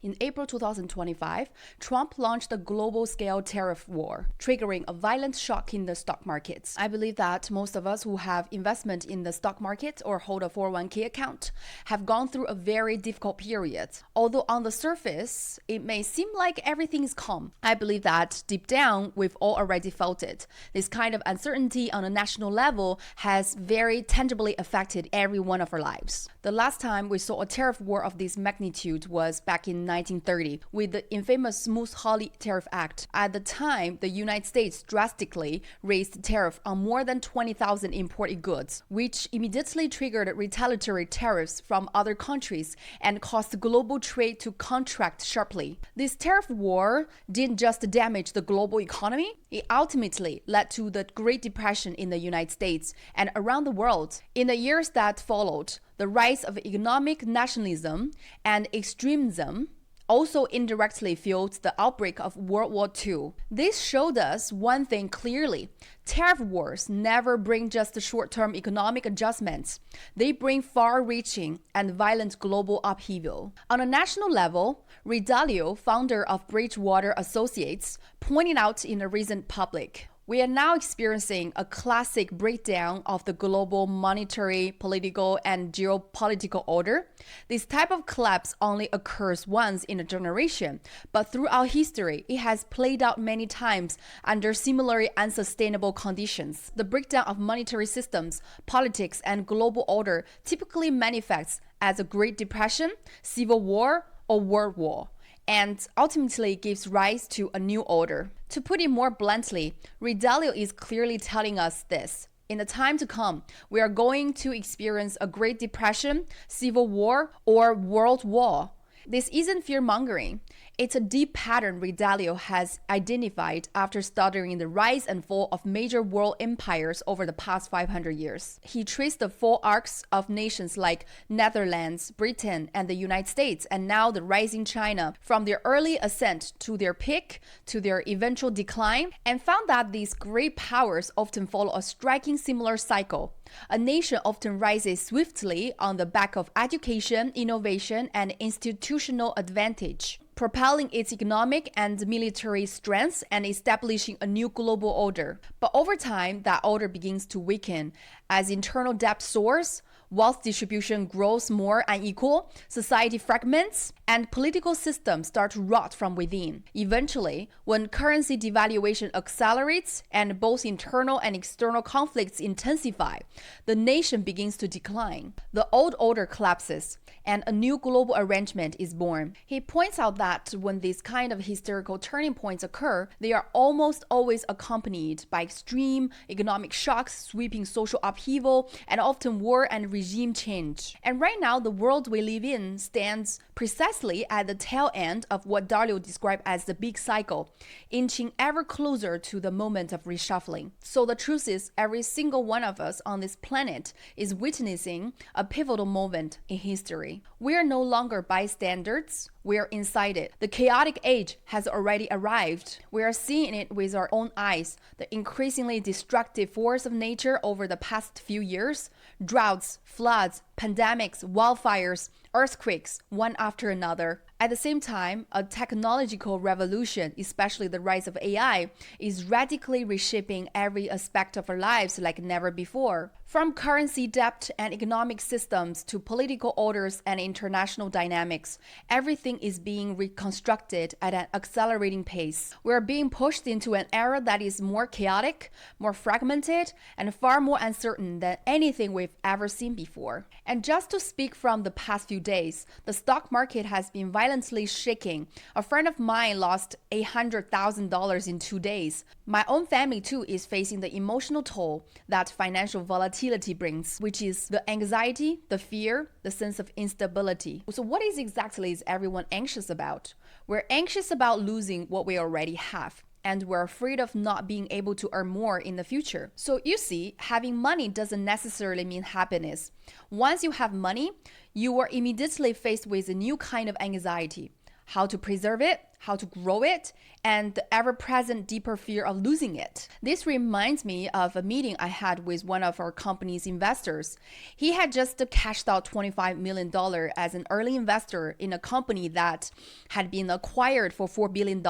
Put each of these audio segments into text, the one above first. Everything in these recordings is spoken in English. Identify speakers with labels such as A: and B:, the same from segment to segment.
A: In April 2025, Trump launched a global-scale tariff war, triggering a violent shock in the stock markets. I believe that most of us who have investment in the stock market or hold a 401k account have gone through a very difficult period. Although on the surface, it may seem like everything is calm. I believe that deep down, we've all already felt it. This kind of uncertainty on a national level has very tangibly affected every one of our lives. The last time we saw a tariff war of this magnitude was back in 1930 with the infamous Smoot-Hawley Tariff Act. At the time, the United States drastically raised the tariff on more than 20,000 imported goods, which immediately triggered retaliatory tariffs from other countries and caused global trade to contract sharply. This tariff war didn't just damage the global economy, it ultimately led to the Great Depression in the United States and around the world. In the years that followed, the rise of economic nationalism and extremism also indirectly fueled the outbreak of World War II. This showed us one thing clearly. Tariff wars never bring just short-term economic adjustments. They bring far-reaching and violent global upheaval. On a national level, Ray Dalio, founder of Bridgewater Associates, pointed out in a recent public, we are now experiencing a classic breakdown of the global monetary, political, and geopolitical order. This type of collapse only occurs once in a generation, but throughout history, it has played out many times under similarly unsustainable conditions. The breakdown of monetary systems, politics, and global order typically manifests as a Great Depression, civil war, or world war, and ultimately gives rise to a new order. To put it more bluntly, Ray Dalio is clearly telling us this. In the time to come, we are going to experience a Great Depression, civil war, or world war. This isn't fear-mongering. It's a deep pattern Ray Dalio has identified after studying the rise and fall of major world empires over the past 500 years. He traced the four arcs of nations like Netherlands, Britain, and the United States, and now the rising China, from their early ascent to their peak to their eventual decline, and found that these great powers often follow a striking similar cycle. A nation often rises swiftly on the back of education, innovation, and institutional advantage, propelling its economic and military strengths and establishing a new global order. But over time, that order begins to weaken as internal debt soars, wealth distribution grows more unequal, society fragments, and political systems start to rot from within. Eventually, when currency devaluation accelerates and both internal and external conflicts intensify, the nation begins to decline. The old order collapses, and a new global arrangement is born. He points out that when these kind of historical turning points occur, they are almost always accompanied by extreme economic shocks, sweeping social upheaval, and often war and regime change. And right now, the world we live in stands precisely at the tail end of what Dalio described as the big cycle, inching ever closer to the moment of reshuffling. So the truth is, every single one of us on this planet is witnessing a pivotal moment in history. We are no longer bystanders. We are inside it. The chaotic age has already arrived. We are seeing it with our own eyes, the increasingly destructive force of nature over the past few years. Droughts, floods, pandemics, wildfires, earthquakes, one after another. At the same time, a technological revolution, especially the rise of AI, is radically reshaping every aspect of our lives like never before. From currency debt and economic systems to political orders and international dynamics, everything is being reconstructed at an accelerating pace. We are being pushed into an era that is more chaotic, more fragmented, and far more uncertain than anything we've ever seen before. And just to speak from the past few days, the stock market has been violently shaking. A friend of mine lost $800,000 in 2 days. My own family too is facing the emotional toll that financial volatility brings, which is the anxiety, the fear, the sense of instability. So what exactly is everyone anxious about? We're anxious about losing what we already have, and we're afraid of not being able to earn more in the future. So you see, having money doesn't necessarily mean happiness. Once you have money, you are immediately faced with a new kind of anxiety. how to preserve it, how to grow it, and the ever-present deeper fear of losing it. This reminds me of a meeting I had with one of our company's investors. He had just cashed out $25 million as an early investor in a company that had been acquired for $4 billion.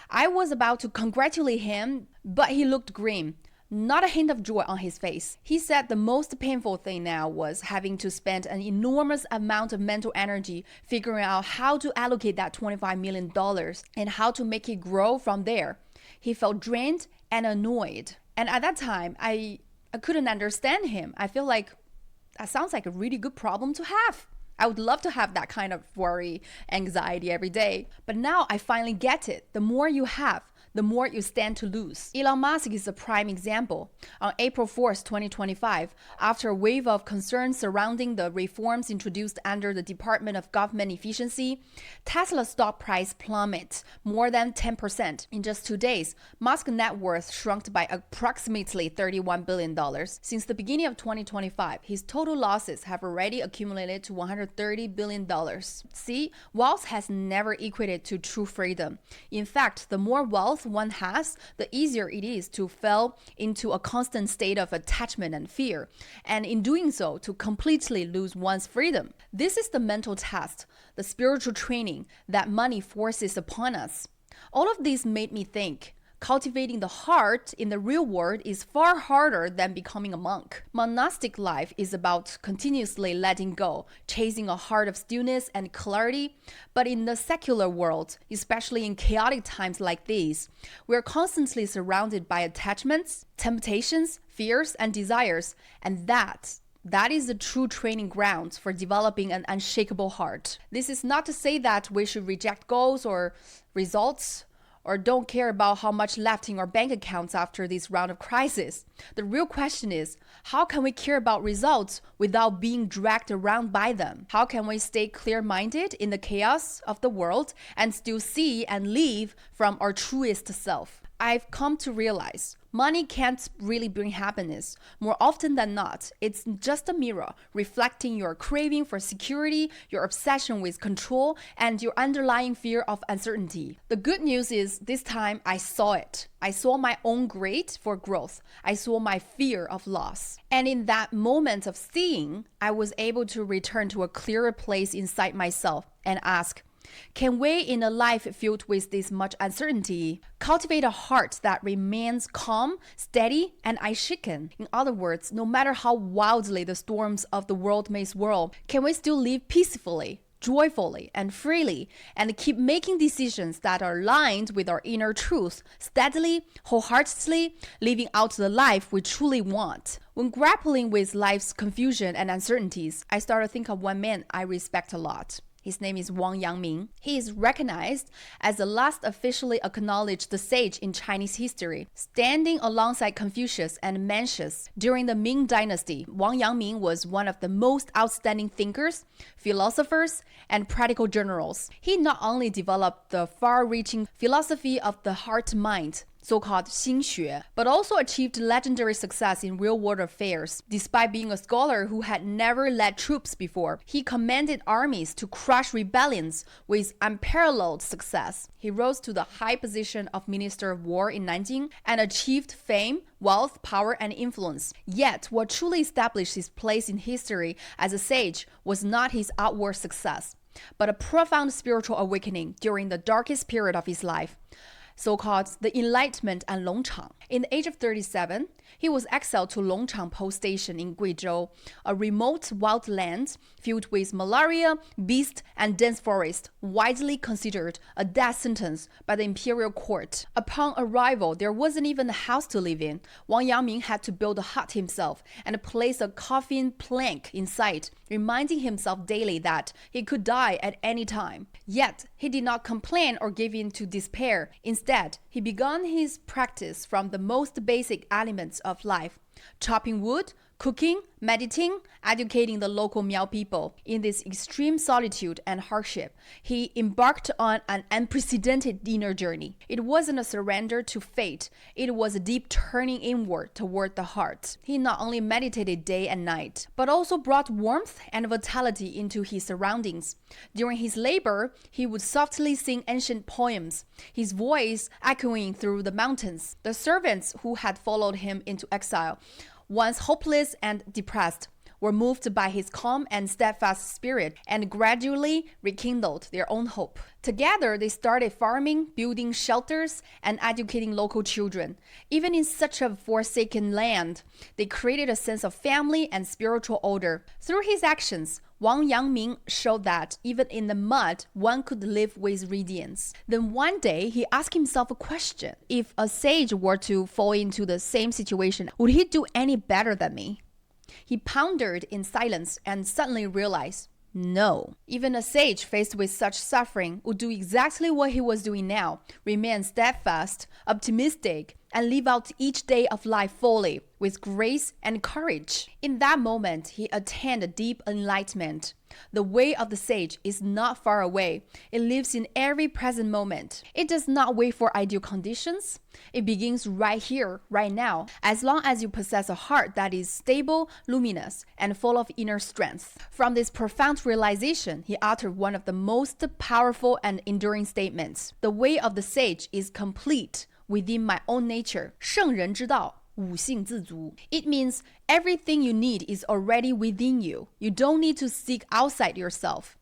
A: I was about to congratulate him, but he looked grim. Not a hint of joy on his face. He said the most painful thing now was having to spend an enormous amount of mental energy figuring out how to allocate that $25 million and how to make it grow from there. He felt drained and annoyed. And at that time, I couldn't understand him. I feel like that sounds like a really good problem to have. I would love to have that kind of worry, anxiety every day. But now I finally get it. The more you have, the more you stand to lose. Elon Musk is a prime example. On April 4th, 2025, after a wave of concerns surrounding the reforms introduced under the Department of Government Efficiency, Tesla's stock price plummeted more than 10%. In just 2 days, Musk's net worth shrunk by approximately $31 billion. Since the beginning of 2025, his total losses have already accumulated to $130 billion. See, wealth has never equated to true freedom. In fact, the more wealth one has, the easier it is to fall into a constant state of attachment and fear, and in doing so, to completely lose one's freedom. This is the mental test, the spiritual training that money forces upon us. All of this made me think, cultivating the heart in the real world is far harder than becoming a monk. Monastic life is about continuously letting go, chasing a heart of stillness and clarity. But in the secular world, especially in chaotic times like these, we're constantly surrounded by attachments, temptations, fears, and desires, and that is the true training ground for developing an unshakable heart. This is not to say that we should reject goals or results, or don't care about how much left in our bank accounts after this round of crisis. The real question is, how can we care about results without being dragged around by them? How can we stay clear-minded in the chaos of the world and still see and live from our truest self? I've come to realize money can't really bring happiness. More often than not, it's just a mirror reflecting your craving for security, your obsession with control, and your underlying fear of uncertainty. The good news is this time I saw it. I saw my own greed for growth. I saw my fear of loss. And in that moment of seeing, I was able to return to a clearer place inside myself and ask, can we, in a life filled with this much uncertainty, cultivate a heart that remains calm, steady, and unshaken? In other words, no matter how wildly the storms of the world may swirl, can we still live peacefully, joyfully, and freely, and keep making decisions that are aligned with our inner truth, steadily, wholeheartedly, living out the life we truly want? When grappling with life's confusion and uncertainties, I started to think of one man I respect a lot. His name is Wang Yangming. He is recognized as the last officially acknowledged sage in Chinese history, standing alongside Confucius and Mencius. During the Ming Dynasty, Wang Yangming was one of the most outstanding thinkers, philosophers, and practical generals. He not only developed the far-reaching philosophy of the heart-mind, so-called 心学, but also achieved legendary success in real-world affairs. Despite being a scholar who had never led troops before, he commanded armies to crush rebellions with unparalleled success. He rose to the high position of Minister of War in Nanjing and achieved fame, wealth, power, and influence. Yet, what truly established his place in history as a sage was not his outward success, but a profound spiritual awakening during the darkest period of his life, so-called the Enlightenment and Longchang. In the age of 37, he was exiled to Longchang Post Station in Guizhou, a remote wild land filled with malaria, beasts, and dense forest, widely considered a death sentence by the imperial court. Upon arrival, there wasn't even a house to live in. Wang Yangming had to build a hut himself and place a coffin plank inside, reminding himself daily that he could die at any time. Yet, he did not complain or give in to despair. Instead, he began his practice from the most basic elements of life: chopping wood, cooking, meditating, educating the local Miao people. In this extreme solitude and hardship, he embarked on an unprecedented inner journey. It wasn't a surrender to fate, it was a deep turning inward toward the heart. He not only meditated day and night, but also brought warmth and vitality into his surroundings. During his labor, he would softly sing ancient poems, his voice echoing through the mountains. The servants who had followed him into exile, once hopeless and depressed, were moved by his calm and steadfast spirit and gradually rekindled their own hope. Together, they started farming, building shelters, and educating local children. Even in such a forsaken land, they created a sense of family and spiritual order. Through his actions, Wang Yangming showed that even in the mud, one could live with radiance. Then one day, he asked himself a question. If a sage were to fall into the same situation, would he do any better than me? He pondered in silence and suddenly realized, no. Even a sage faced with such suffering would do exactly what he was doing now, remain steadfast, optimistic, and live out each day of life fully, with grace and courage. In that moment, he attained a deep enlightenment. The way of the sage is not far away. It lives in every present moment. It does not wait for ideal conditions. It begins right here, right now, as long as you possess a heart that is stable, luminous, and full of inner strength. From this profound realization, he uttered one of the most powerful and enduring statements. The way of the sage is complete within my own nature. 圣人之道，五性自足. It means everything you need is already within you. You don't need to seek outside yourself.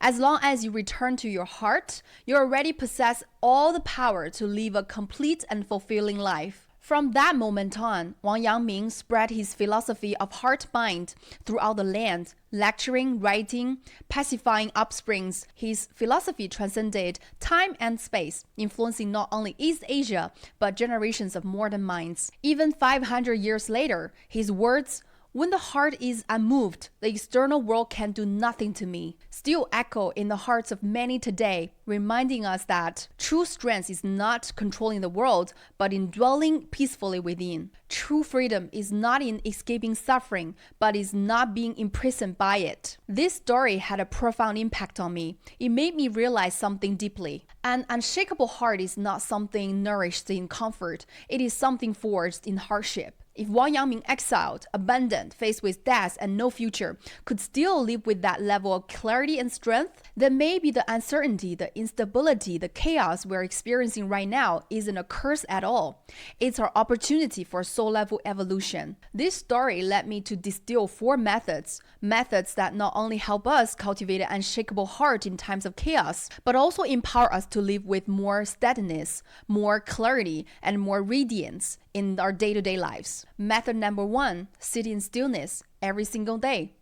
A: As long as you return to your heart, you already possess all the power to live a complete and fulfilling life. From that moment on, Wang Yangming spread his philosophy of heart-mind throughout the land, lecturing, writing, pacifying upsprings. His philosophy transcended time and space, influencing not only East Asia, but generations of modern minds. Even 500 years later, his words, "When the heart is unmoved, the external world can do nothing to me," still echo in the hearts of many today, reminding us that true strength is not controlling the world, but in dwelling peacefully within. True freedom is not in escaping suffering, but is not being imprisoned by it. This story had a profound impact on me. It made me realize something deeply. An unshakable heart is not something nourished in comfort. It is something forged in hardship. If Wang Yangming, exiled, abandoned, faced with death and no future, could still live with that level of clarity and strength, then maybe the uncertainty, the instability, the chaos we're experiencing right now isn't a curse at all. It's our opportunity for soul-level evolution. This story led me to distill 4 methods that not only help us cultivate an unshakable heart in times of chaos, but also empower us to live with more steadiness, more clarity, and more radiance in our day-to-day lives. Method number 1, sit in stillness every single day.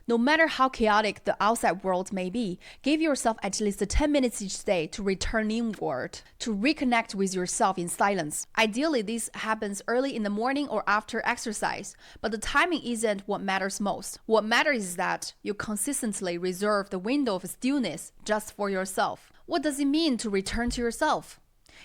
A: No matter how chaotic the outside world may be, give yourself at least 10 minutes each day to return inward, to reconnect with yourself in silence. Ideally, this happens early in the morning or after exercise, but the timing isn't what matters most. What matters is that you consistently reserve the window of stillness just for yourself. What does it mean to return to yourself?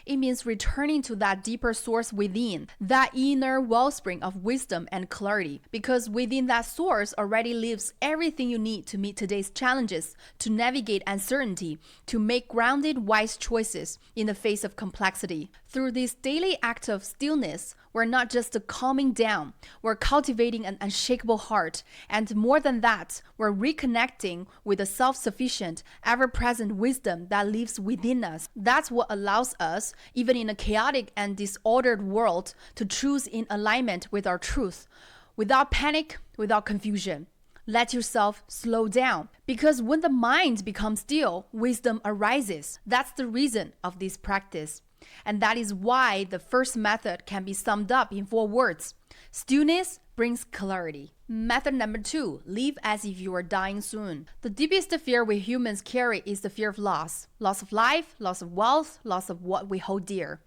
A: It means returning to that deeper source within, that inner wellspring of wisdom and clarity. Because within that source already lives everything you need to meet today's challenges, to navigate uncertainty, to make grounded, wise choices in the face of complexity. Through this daily act of stillness, we're not just calming down, we're cultivating an unshakable heart. And more than that, we're reconnecting with the self-sufficient, ever-present wisdom that lives within us. That's what allows us, even in a chaotic and disordered world, to choose in alignment with our truth, without panic, without confusion. Let yourself slow down, because when the mind becomes still, wisdom arises. That's the reason of this practice. And that is why the first method can be summed up in 4 words. Stillness brings clarity. Method number 2, live as if you are dying soon. The deepest fear we humans carry is the fear of loss. Loss of life, loss of wealth, loss of what we hold dear.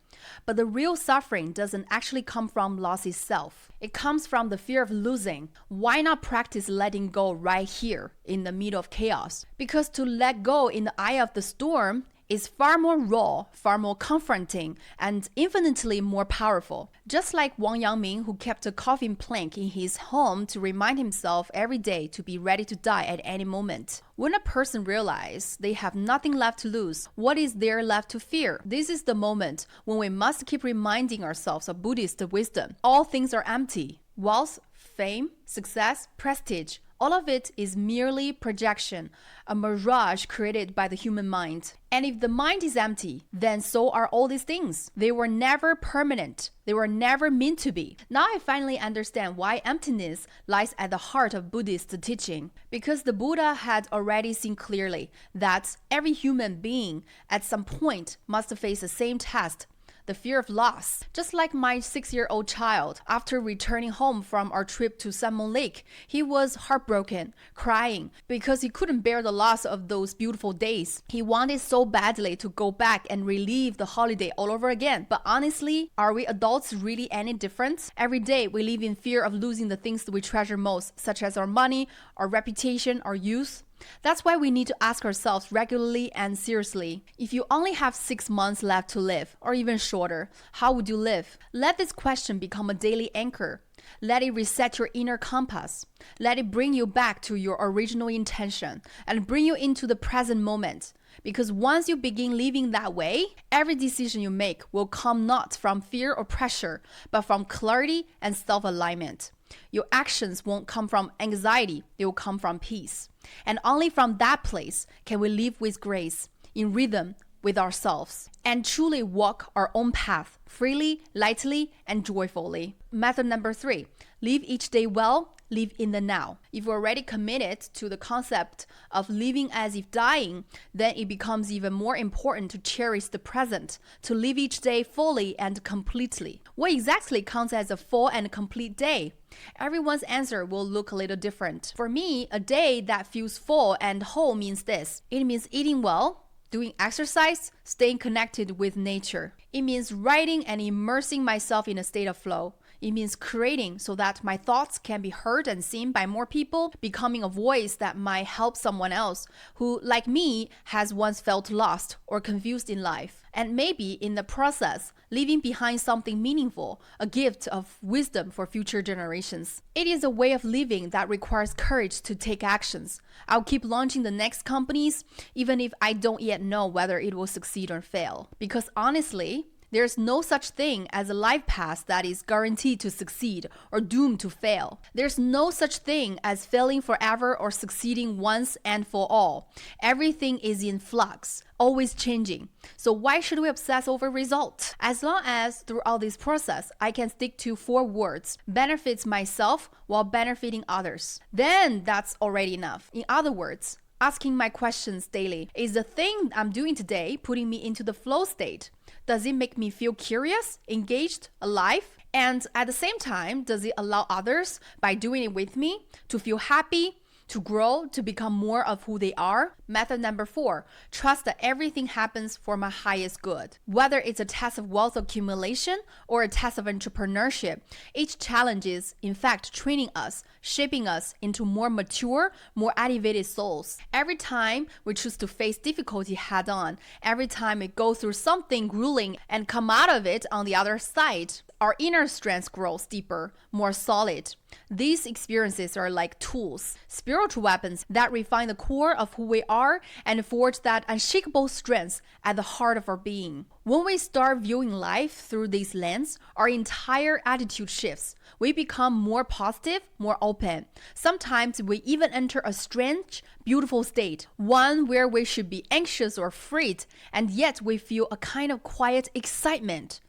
A: But the real suffering doesn't actually come from loss itself. It comes from the fear of losing. Why not practice letting go right here in the middle of chaos? Because to let go in the eye of the storm is far more raw, far more confronting, and infinitely more powerful. Just like Wang Yangming, who kept a coffin plank in his home to remind himself every day to be ready to die at any moment. When a person realizes they have nothing left to lose, what is there left to fear? This is the moment when we must keep reminding ourselves of Buddhist wisdom. All things are empty. Wealth, fame, success, prestige, all of it is merely projection, a mirage created by the human mind. And if the mind is empty, then so are all these things. They were never permanent. They were never meant to be. Now I finally understand why emptiness lies at the heart of Buddhist teaching. Because the Buddha had already seen clearly that every human being at some point must face the same test, the fear of loss. Just like my 6-year-old child, after returning home from our trip to Salmon Lake, he was heartbroken, crying, because he couldn't bear the loss of those beautiful days. He wanted so badly to go back and relive the holiday all over again. But honestly, are we adults really any different? Every day we live in fear of losing the things that we treasure most, such as our money, our reputation, our youth. That's why we need to ask ourselves regularly and seriously, if you only have 6 months left to live, or even shorter, how would you live? Let this question become a daily anchor. Let it reset your inner compass. Let it bring you back to your original intention and bring you into the present moment. Because once you begin living that way, every decision you make will come not from fear or pressure, but from clarity and self-alignment. Your actions won't come from anxiety, they will come from peace. And only from that place can we live with grace, in rhythm with ourselves, and truly walk our own path freely, lightly, and joyfully. Method number 3, live each day well, live in the now. If you're already committed to the concept of living as if dying, then it becomes even more important to cherish the present, to live each day fully and completely. What exactly counts as a full and complete day? Everyone's answer will look a little different. For me, a day that feels full and whole means this. It means eating well, doing exercise, staying connected with nature. It means writing and immersing myself in a state of flow. It means creating so that my thoughts can be heard and seen by more people, becoming a voice that might help someone else who, like me, has once felt lost or confused in life. And maybe in the process, leaving behind something meaningful, a gift of wisdom for future generations. It is a way of living that requires courage to take actions. I'll keep launching the next companies, even if I don't yet know whether it will succeed or fail. Because honestly, there's no such thing as a life path that is guaranteed to succeed or doomed to fail. There's no such thing as failing forever or succeeding once and for all. Everything is in flux, always changing. So why should we obsess over results? As long as throughout this process, I can stick to 4 words, benefits myself while benefiting others, then that's already enough. In other words, asking my questions daily. Is the thing I'm doing today putting me into the flow state? Does it make me feel curious, engaged, alive? And at the same time, does it allow others, by doing it with me, to feel happy, to grow, to become more of who they are? Method number 4, trust that everything happens for my highest good. Whether it's a test of wealth accumulation or a test of entrepreneurship, each challenge is, in fact, training us, shaping us into more mature, more elevated souls. Every time we choose to face difficulty head on, every time we go through something grueling and come out of it on the other side, our inner strength grows deeper, more solid. These experiences are like tools, spiritual weapons that refine the core of who we are and forge that unshakable strength at the heart of our being. When we start viewing life through this lens, our entire attitude shifts. We become more positive, more open. Sometimes we even enter a strange, beautiful state, one where we should be anxious or afraid, and yet we feel a kind of quiet excitement.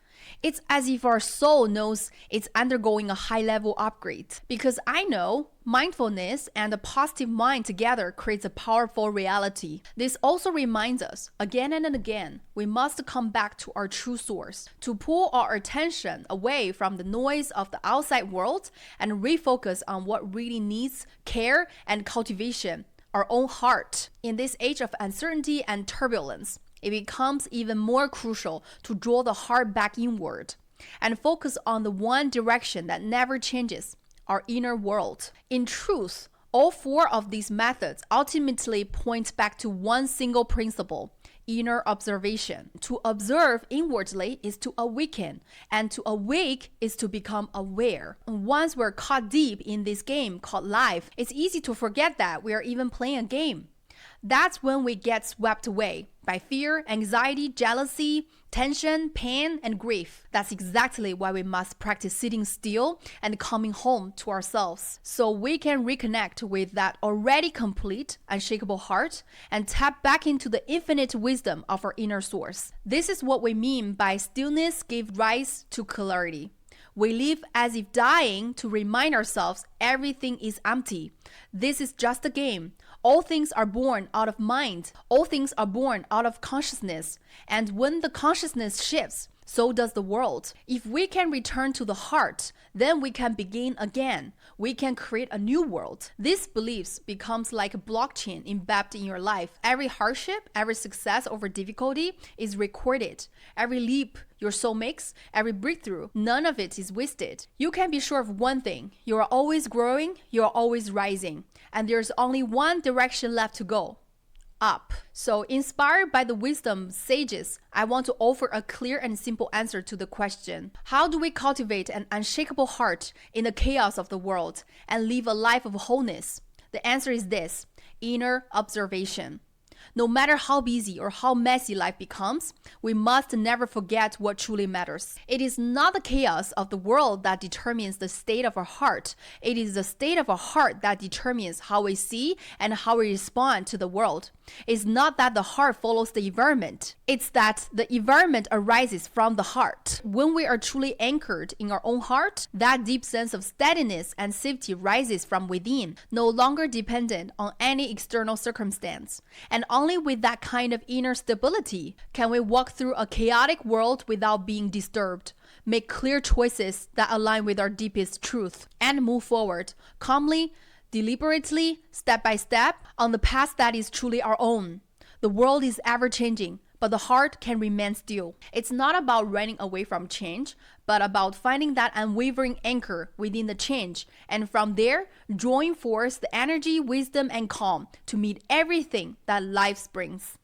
A: It's as if our soul knows it's undergoing a high-level upgrade. Because I know mindfulness and a positive mind together creates a powerful reality. This also reminds us, again and again, we must come back to our true source, to pull our attention away from the noise of the outside world and refocus on what really needs care and cultivation, our own heart. In this age of uncertainty and turbulence, it becomes even more crucial to draw the heart back inward and focus on the one direction that never changes, our inner world. In truth, all 4 of these methods ultimately point back to one single principle: inner observation. To observe inwardly is to awaken, and to awake is to become aware. Once we're caught deep in this game called life, it's easy to forget that we are even playing a game. That's when we get swept away by fear, anxiety, jealousy, tension, pain, and grief. That's exactly why we must practice sitting still and coming home to ourselves, so we can reconnect with that already complete, unshakable heart and tap back into the infinite wisdom of our inner source. This is what we mean by stillness gave rise to clarity. We live as if dying to remind ourselves everything is empty. This is just a game. All things are born out of mind. All things are born out of consciousness. And when the consciousness shifts, so does the world. If we can return to the heart, then we can begin again. We can create a new world. These beliefs becomes like a blockchain embedded in your life. Every hardship, every success over difficulty is recorded. Every leap your soul makes, every breakthrough, none of it is wasted. You can be sure of one thing. You are always growing, you are always rising. And there's only one direction left to go. Up. So, inspired by the wisdom sages, I want to offer a clear and simple answer to the question: how do we cultivate an unshakable heart in the chaos of the world and live a life of wholeness? The answer is this: inner observation. No matter how busy or how messy life becomes, we must never forget what truly matters. It is not the chaos of the world that determines the state of our heart. It is the state of our heart that determines how we see and how we respond to the world. It's not that the heart follows the environment. It's that the environment arises from the heart. When we are truly anchored in our own heart, that deep sense of steadiness and safety rises from within, no longer dependent on any external circumstance. And only with that kind of inner stability can we walk through a chaotic world without being disturbed, make clear choices that align with our deepest truth, and move forward calmly, deliberately, step by step, on the path that is truly our own. The world is ever changing, but the heart can remain still. It's not about running away from change, but about finding that unwavering anchor within the change, and from there, drawing forth the energy, wisdom, and calm to meet everything that life brings.